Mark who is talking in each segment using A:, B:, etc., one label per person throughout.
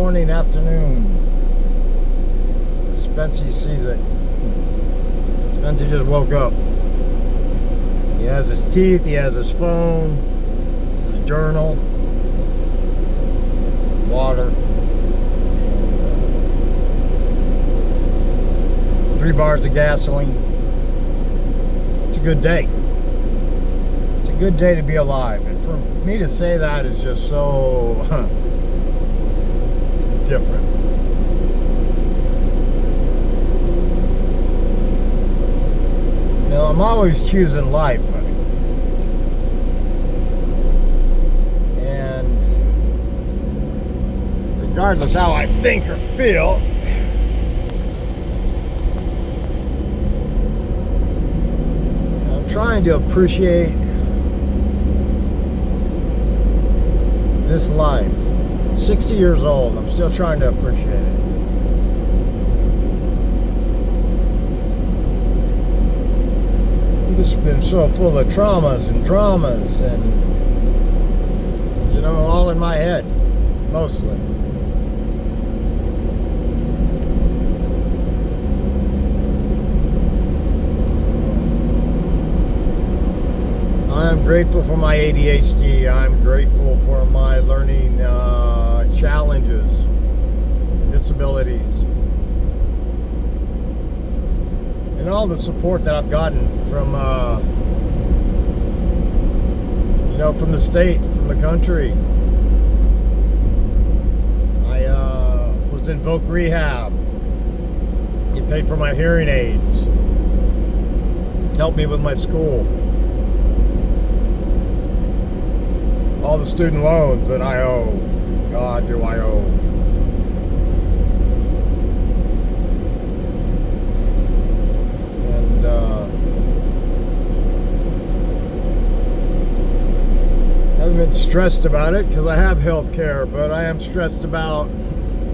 A: morning, afternoon. Spencer sees it. Spencer just woke up. He has his teeth, he has his phone, his journal, water, 3 bars of gasoline. It's a good day. It's a good day to be alive. And for me to say that is just so different. You know, I'm always choosing life. And regardless how I think or feel, I'm trying to appreciate this life. 60 years old, I'm still trying to appreciate it. It's been so full of traumas and dramas and, you know, all in my head, mostly. I'm grateful for my ADHD. I'm grateful for my learning challenges, disabilities, and all the support that I've gotten from, you know, from the state, from the country. I was in voc rehab. He paid for my hearing aids, helped me with my school. All the student loans that I owe. God, do I owe. And I haven't been stressed about it because I have health care, but I am stressed about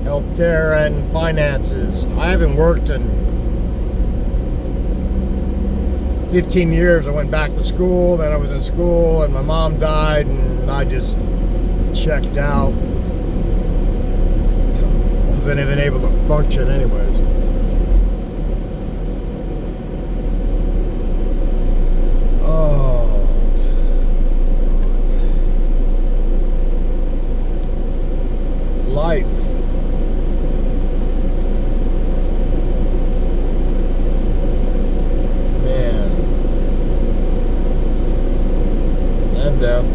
A: health care and finances. I haven't worked in 15 years. I went back to school, then I was in school, and my mom died, and I just checked out. Wasn't even able to function anyways. Oh. Life. Death.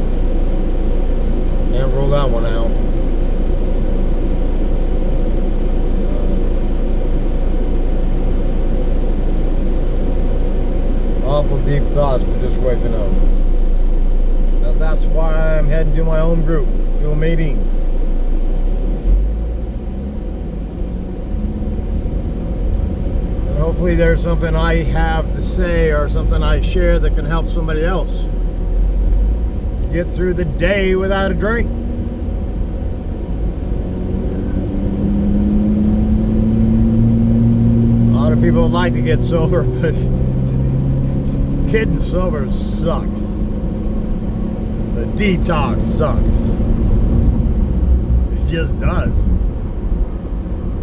A: Can't rule that one out. Awful deep thoughts for just waking up. Now that's why I'm heading to my own group, to a meeting. And hopefully there's something I have to say or something I share that can help somebody else get through the day without a drink. A lot of people like to get sober, but getting sober sucks. The detox sucks. It just does.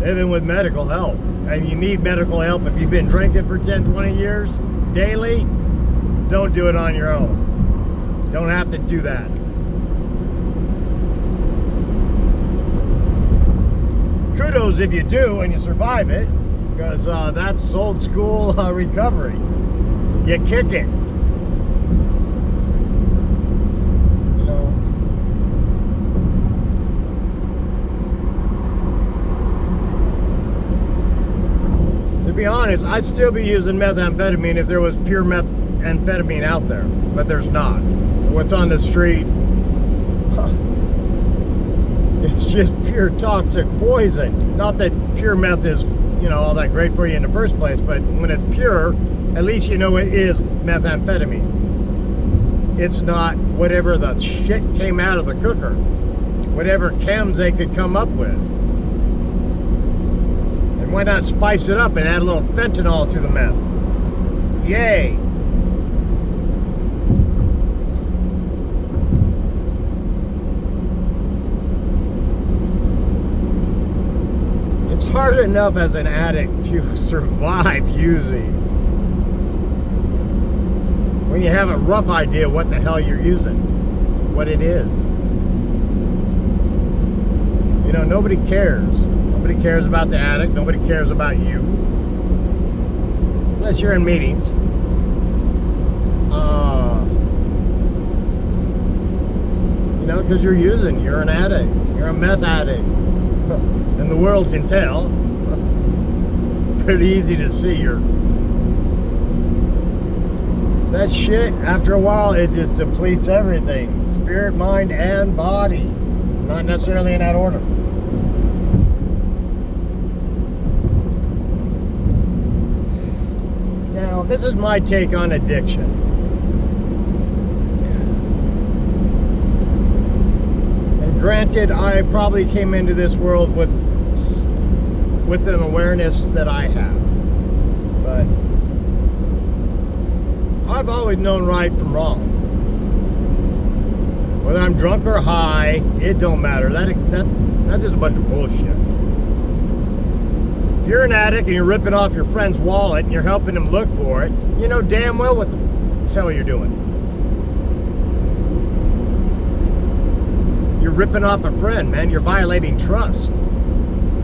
A: Even with medical help. And you need medical help if you've been drinking for 10, 20 years daily. Don't do it on your own. Don't have to do that. Kudos if you do and you survive it, because that's old school recovery. You kick it. You know. To be honest, I'd still be using methamphetamine if there was pure methamphetamine out there, but there's not. What's on the street, it's just pure toxic poison. Not that pure meth is, you know, all that great for you in the first place, but when it's pure, at least you know it is methamphetamine. It's not whatever the shit came out of the cooker, whatever chems they could come up with. And why not spice it up and add a little fentanyl to the meth? Yay! hard enough as an addict to survive using when you have a rough idea what the hell you're using, what it is. You know, nobody cares. Nobody cares about the addict. Nobody cares about you. Unless you're in meetings. You know, because you're using. You're an addict. You're a meth addict. And the world can tell. Pretty easy to see. That shit, after a while, it just depletes everything. Spirit, mind, and body. Not necessarily in that order. Now, this is my take on addiction. And granted, I probably came into this world with an awareness that I have. But I've always known right from wrong. Whether I'm drunk or high, it don't matter. That's just a bunch of bullshit. If you're an addict and you're ripping off your friend's wallet and you're helping him look for it, you know damn well what the hell you're doing. You're ripping off a friend, man. You're violating trust.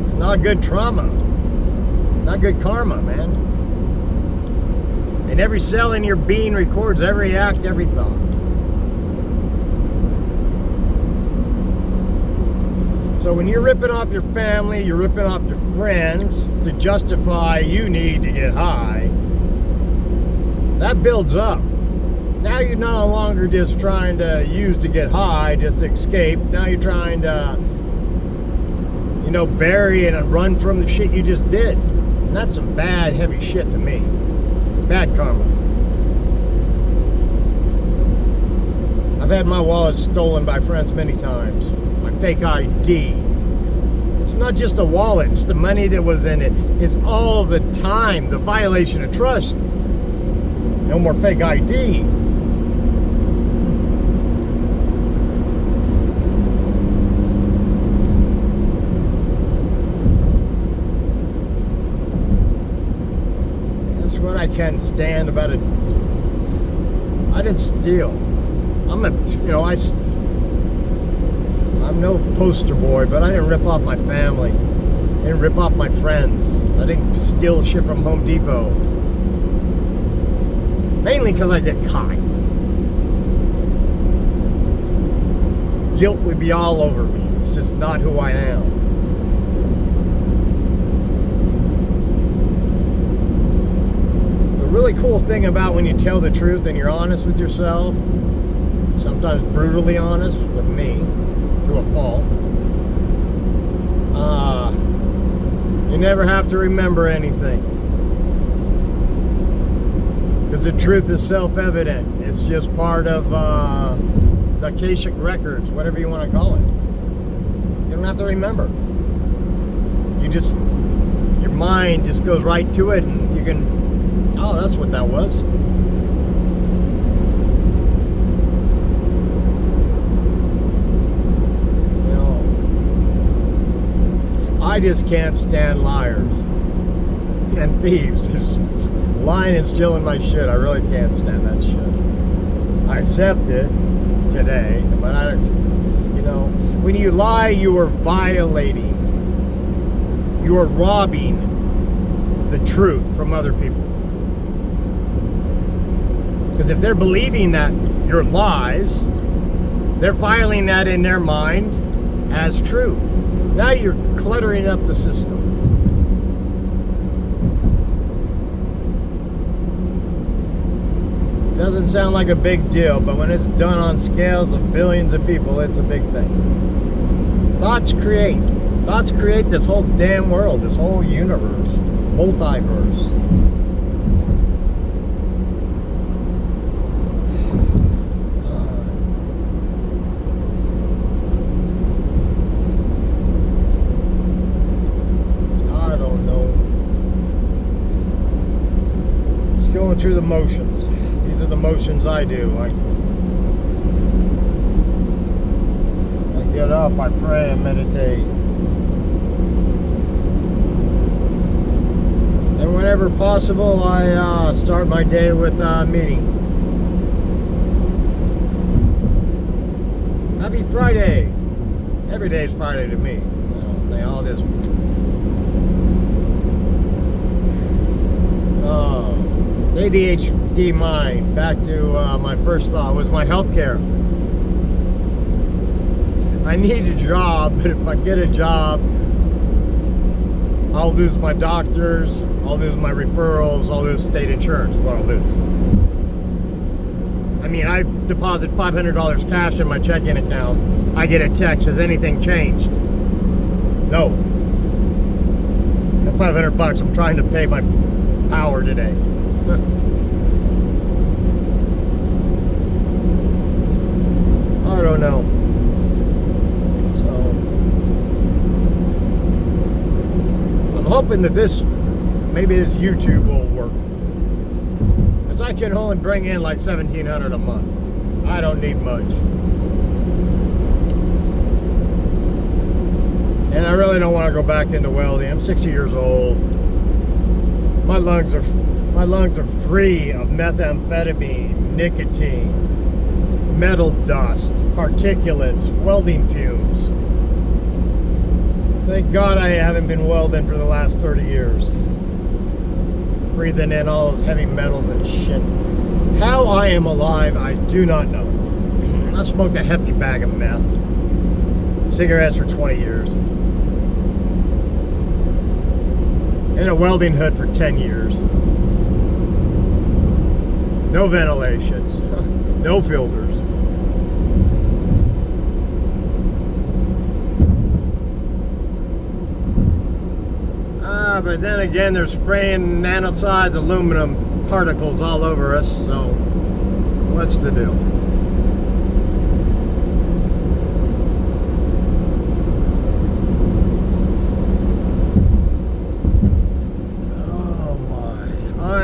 A: It's not good trauma. Not good karma, man. And every cell in your being records every act, every thought. So when you're ripping off your family, you're ripping off your friends to justify you need to get high, that builds up. Now you're no longer just trying to use to get high, just escape. Now you're trying to, you know, bury and run from the shit you just did. And that's some bad, heavy shit to me. Bad karma. I've had my wallet stolen by friends many times. My fake ID. It's not just the wallet, it's the money that was in it. It's all the time, the violation of trust. No more fake ID. That's what I can't stand about it. I didn't steal. I'm no poster boy, but I didn't rip off my family. I didn't rip off my friends. I didn't steal shit from Home Depot. Mainly because I get caught. Guilt would be all over me. It's just not who I am. The really cool thing about when you tell the truth and you're honest with yourself, sometimes brutally honest with me, to a fault, you never have to remember anything. Because the truth is self-evident. It's just part of the Akashic records, whatever you want to call it. You don't have to remember. Your mind just goes right to it, and you can, oh, that's what that was. You know, I just can't stand liars and thieves. Lying and stealing my shit, I really can't stand that shit. I accept it today, but I don't, you know, when you lie, you are violating, you are robbing the truth from other people. Because if they're believing that your lies, they're filing that in their mind as true. Now you're cluttering up the system. Doesn't sound like a big deal, but when it's done on scales of billions of people, it's a big thing. Thoughts create. Thoughts create this whole damn world, this whole universe, multiverse. I don't know. Just going through the motions. These are the motions I do. I get up, I pray and meditate. whenever possible, I start my day with a meeting. Happy Friday! Every day is Friday to me. They all just ADHD mind. Back to my first thought was my health care. I need a job, but if I get a job, I'll lose my doctors, I'll lose my referrals, I'll lose state insurance, what I'll lose. I mean, I deposit $500 cash in my checking account. I get a text, has anything changed? No. That $500, I'm trying to pay my power today. I don't know. I'm hoping that maybe this YouTube will work, because I can only bring in like $1,700 a month. I don't need much, and I really don't want to go back into welding. I'm 60 years old. My lungs are free of methamphetamine, nicotine, metal dust, particulates, welding fumes. Thank God I haven't been welding for the last 30 years. Breathing in all those heavy metals and shit. How I am alive, I do not know. I smoked a hefty bag of meth. Cigarettes for 20 years. In a welding hood for 10 years. No ventilations. No filters. But then again, they're spraying nano-sized aluminum particles all over us, so what's the deal? Oh my.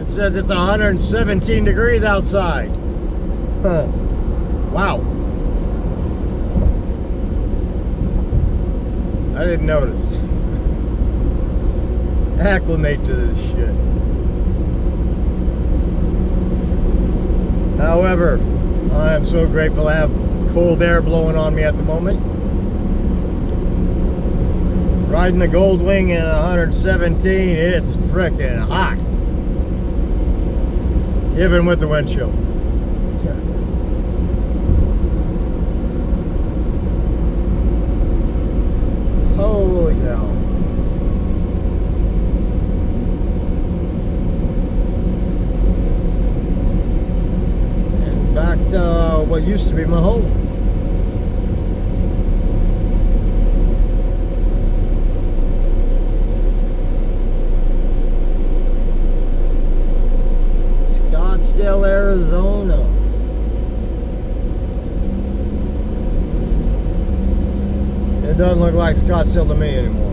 A: It says it's 117 degrees outside. Huh. Wow. I didn't notice. Acclimate to this shit. However, I am so grateful to have cold air blowing on me at the moment. Riding the Goldwing in 117, it's frickin' hot. Even with the wind chill. Holy cow. Back to what used to be my home. Scottsdale, Arizona. It doesn't look like Scottsdale to me anymore.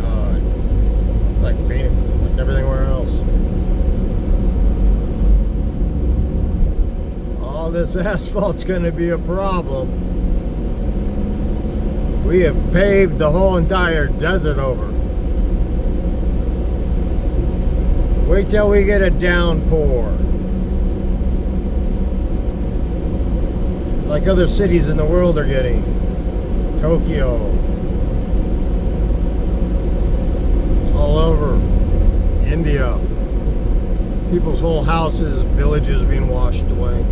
A: God. It's like Phoenix, like everywhere else. All this asphalt's going to be a problem. We have paved the whole entire desert over. Wait till we get a downpour. Like other cities in the world are getting. Tokyo. All over. India. People's whole houses, villages being washed away.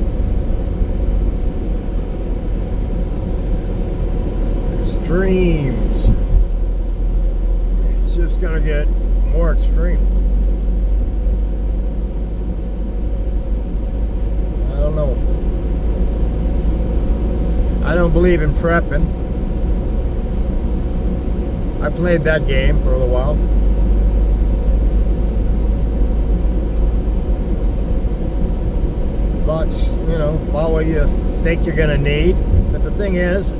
A: Extremes. It's just gonna get more extreme. I don't know. I don't believe in prepping. I played that game for a little while. But, you know, about what you think you're gonna need. But the thing is,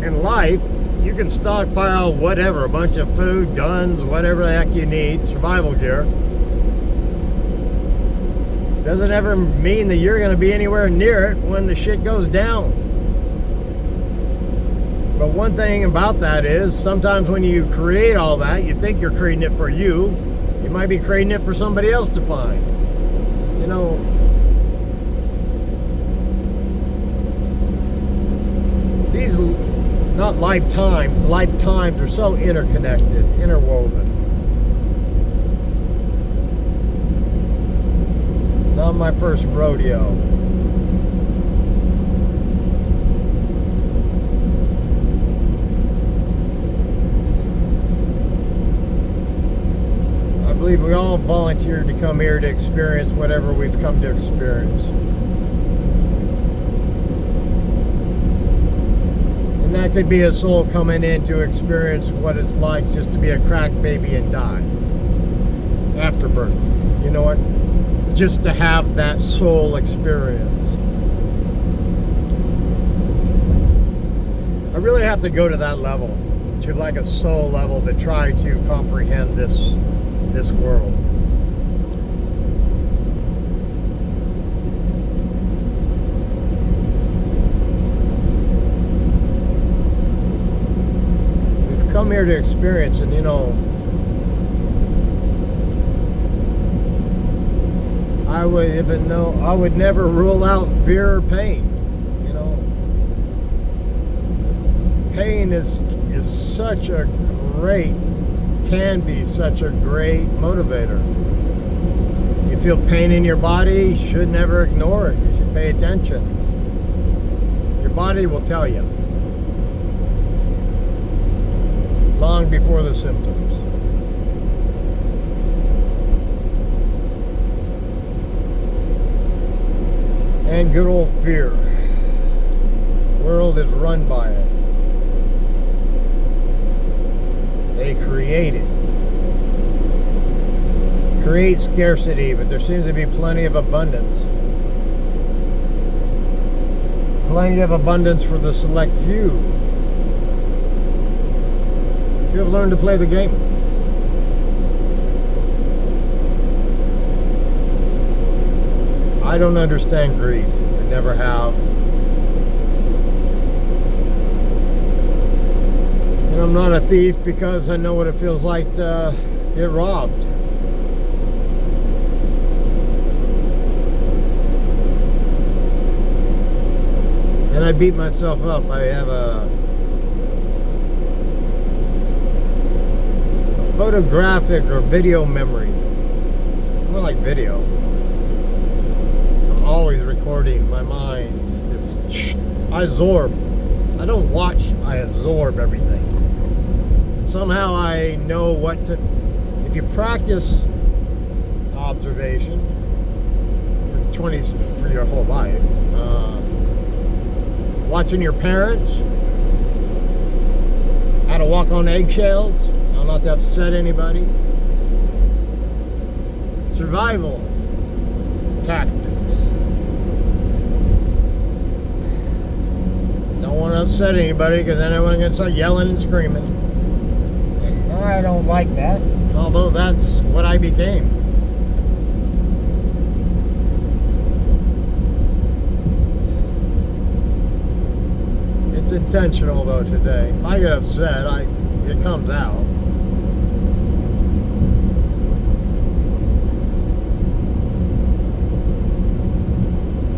A: in life, you can stockpile whatever, a bunch of food, guns, whatever the heck you need, survival gear. Doesn't ever mean that you're going to be anywhere near it when the shit goes down. But one thing about that is sometimes when you create all that, you think you're creating it for you. You might be creating it for somebody else to find. You know, these not lifetimes are so interconnected, interwoven. Not my first rodeo. I believe we all volunteered to come here to experience whatever we've come to experience. And that could be a soul coming in to experience what it's like just to be a crack baby and die. Afterbirth. You know what? Just to have that soul experience. I really have to go to that level, to like a soul level, to try to comprehend this world. We've come here to experience, and you know, I would never rule out fear or pain. You know, pain is such a great, can be such a great motivator. You feel pain in your body, you should never ignore it. You should pay attention. Your body will tell you long before the symptoms. And good old fear. The world is run by it. They create it. Create scarcity, but there seems to be plenty of abundance. Plenty of abundance for the select few. You have learned to play the game. I don't understand greed. I never have. And I'm not a thief because I know what it feels like to get robbed. And I beat myself up. I have a photographic or video memory. More like video. Always recording my mind. I absorb. I don't watch, I absorb everything. And somehow I know what to. If you practice observation for your whole life, watching your parents, how to walk on eggshells, how not to upset anybody, survival tactics. Don't want to upset anybody because then everyone's going to start yelling and screaming. And I don't like that, although that's what I became. It's intentional though today. If I get upset, it comes out.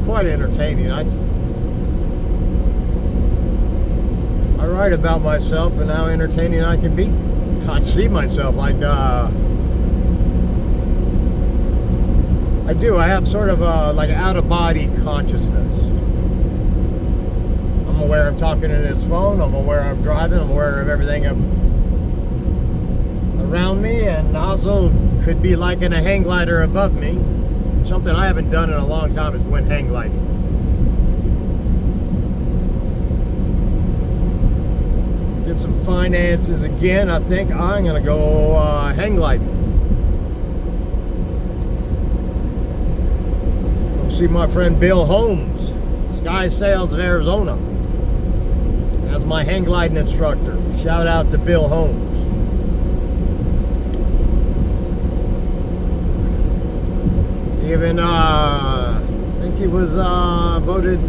A: Quite entertaining. I write about myself and how entertaining I can be. I see myself like, I do. I have sort of like an out-of-body consciousness. I'm aware I'm talking in this phone. I'm aware I'm driving. I'm aware of everything around me, and also could be like in a hang glider above me. Something I haven't done in a long time is went hang gliding. Get some finances again. I think I'm gonna go hang gliding. Go see my friend Bill Holmes, Sky Sails of Arizona, as my hang gliding instructor. Shout out to Bill Holmes. Even I think he was voted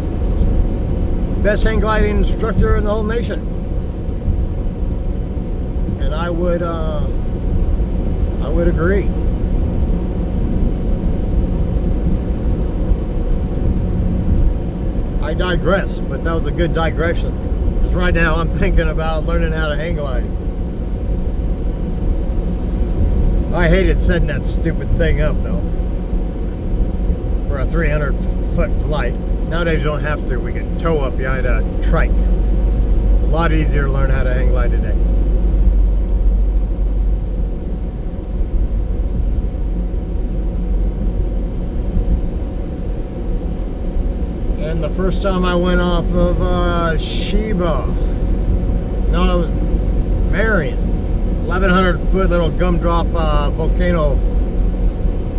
A: best hang gliding instructor in the whole nation. And I would agree. I digress, but that was a good digression. Because right now I'm thinking about learning how to hang glide. I hated setting that stupid thing up though. For a 300-foot flight. Nowadays you don't have to. We can tow up behind a trike. It's a lot easier to learn how to hang glide today. And the first time I went off of Sheba, no, it was Marion, 1,100-foot little gumdrop volcano,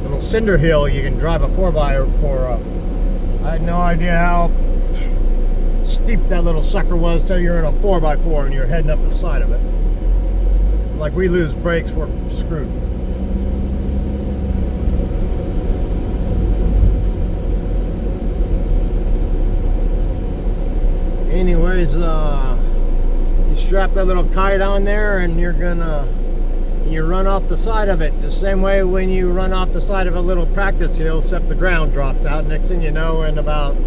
A: little cinder hill you can drive a 4x4 up. I had no idea how steep that little sucker was till you're in a 4x4 and you're heading up the side of it. Like we lose brakes, we're screwed. Anyways, you strap that little kite on there and you run off the side of it the same way when you run off the side of a little practice hill, except the ground drops out. Next thing you know, in about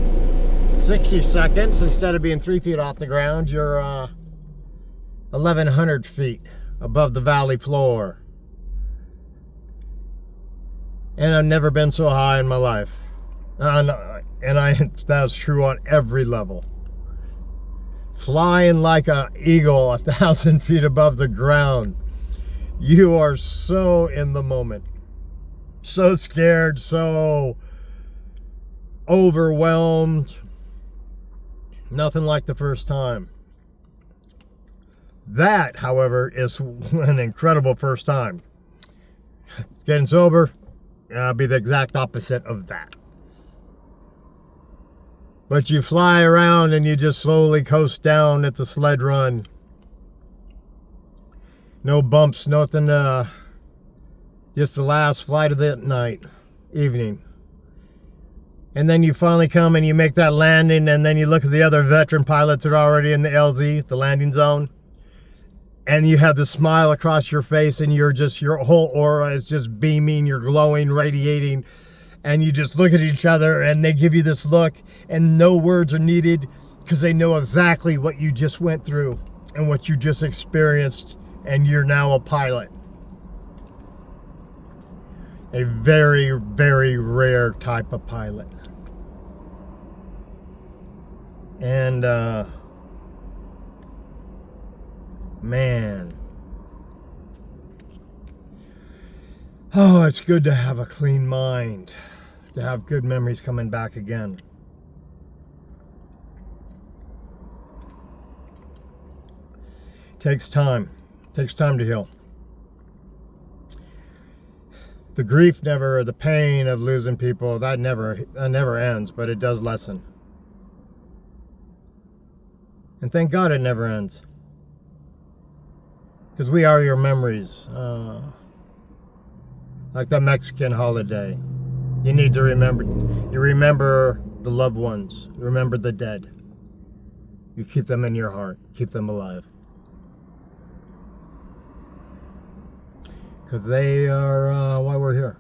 A: 60 seconds, instead of being 3 feet off the ground, you're 1,100 feet above the valley floor. And I've never been so high in my life. That's true on every level. Flying like an eagle 1,000 feet above the ground. You are so in the moment. So scared, so overwhelmed. Nothing like the first time. That, however, is an incredible first time. Getting sober, be the exact opposite of that. But you fly around and you just slowly coast down. It's a sled run. No bumps, nothing. Just the last flight of the night, evening. And then you finally come and you make that landing, and then you look at the other veteran pilots that are already in the LZ, the landing zone. And you have the smile across your face, and your whole aura is just beaming, you're glowing, radiating. And you just look at each other and they give you this look, and no words are needed because they know exactly what you just went through and what you just experienced, and you're now a pilot. A very, very rare type of pilot. And man, oh, it's good to have a clean mind, to have good memories coming back again. Takes time to heal. The grief the pain of losing people, that never ends, but it does lessen. And thank God it never ends. Because we are your memories. Like the Mexican holiday. You need to remember. You remember the loved ones. You remember the dead. You keep them in your heart. Keep them alive. Because they are why we're here.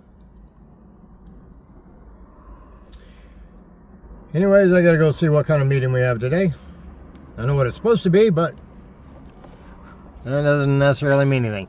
A: Anyways, I gotta go see what kind of meeting we have today. I know what it's supposed to be, but that doesn't necessarily mean anything.